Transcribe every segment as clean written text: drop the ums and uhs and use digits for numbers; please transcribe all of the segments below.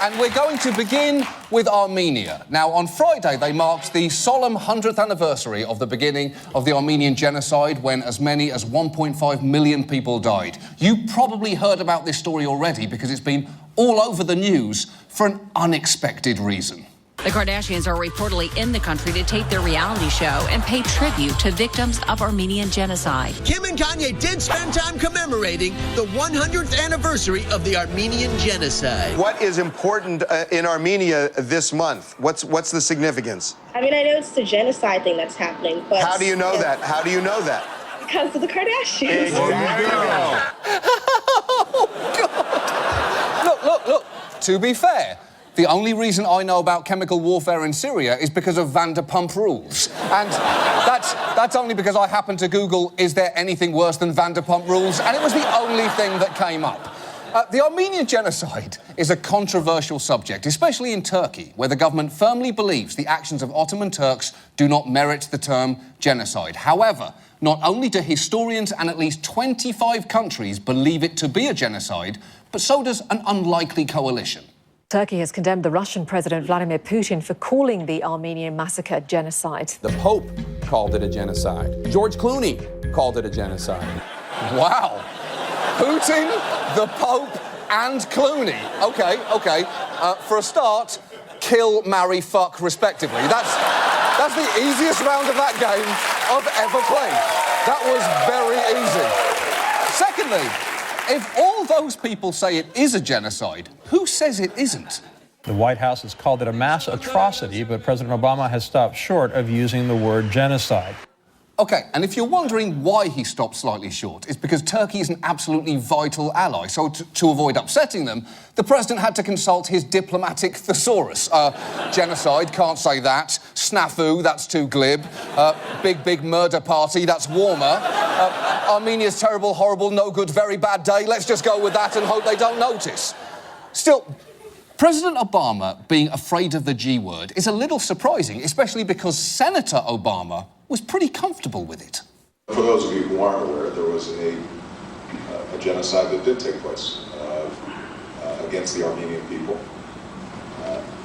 and we're going to begin with Armenia. Now, on Friday, they marked the solemn 100th anniversary of the beginning of the Armenian Genocide, when as many as 1.5 million people died. You probably heard about this story already because it's been all over the news for an unexpected reason. The Kardashians are reportedly in the country to tape their reality show and pay tribute to victims of Armenian genocide. Kim and Kanye did spend time commemorating the 100th anniversary of the Armenian Genocide. What is important in Armenia this month? What's the significance? I mean, I know it's the genocide thing that's happening, but... How do you know that? How do you know that? Because of the Kardashians. Exactly. Oh, God. Look. To be fair, the only reason I know about chemical warfare in Syria is because of Vanderpump Rules. And that's only because I happened to Google, is there anything worse than Vanderpump Rules? And it was the only thing that came up. The Armenian Genocide is a controversial subject, especially in Turkey, where the government firmly believes the actions of Ottoman Turks do not merit the term genocide. However, not only do historians and at least 25 countries believe it to be a genocide, but so does an unlikely coalition. Turkey has condemned the Russian President Vladimir Putin for calling the Armenian massacre a genocide. The Pope called it a genocide. George Clooney called it a genocide. Wow. Putin, the Pope, and Clooney. Okay. For a start, kill, marry, fuck, respectively. That's the easiest round of that game I've ever played. That was very easy. Secondly, if all those people say it is a genocide, who says it isn't? The White House has called it a mass atrocity, but President Obama has stopped short of using the word genocide. OK, and if you're wondering why he stopped slightly short, it's because Turkey is an absolutely vital ally. So to avoid upsetting them, the president had to consult his diplomatic thesaurus. Genocide, can't say that. Snafu, that's too glib. Big murder party, that's warmer. Armenia's terrible, horrible, no good, very bad day. Let's just go with that and hope they don't notice. Still, President Obama being afraid of the G word is a little surprising, especially because Senator Obama was pretty comfortable with it. For those of you who aren't aware, there was a genocide that did take place against the Armenian people.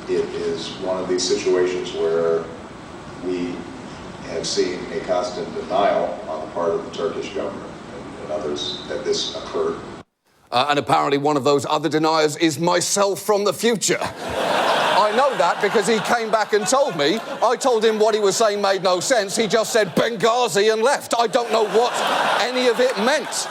It is one of these situations where we have seen a constant denial on the part of the Turkish government and others that this occurred. And apparently one of those other deniers is myself from the future. I know that because he came back and told me. I told him what he was saying made no sense. He just said Benghazi and left. I don't know what any of it meant.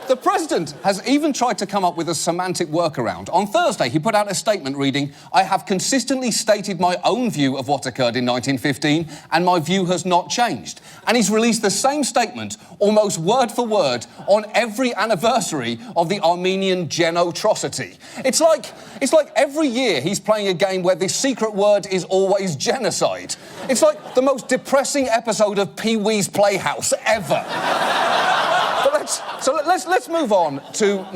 The president has even tried to come up with a semantic workaround. On Thursday, he put out a statement reading, "I have consistently stated my own view of what occurred in 1915, and my view has not changed." And he's released the same statement, almost word for word, on every anniversary of the Armenian genotrocity. It's like every year he's playing a game where the secret word is always genocide. It's like the most depressing episode of Pee-wee's Playhouse ever. But let's move on to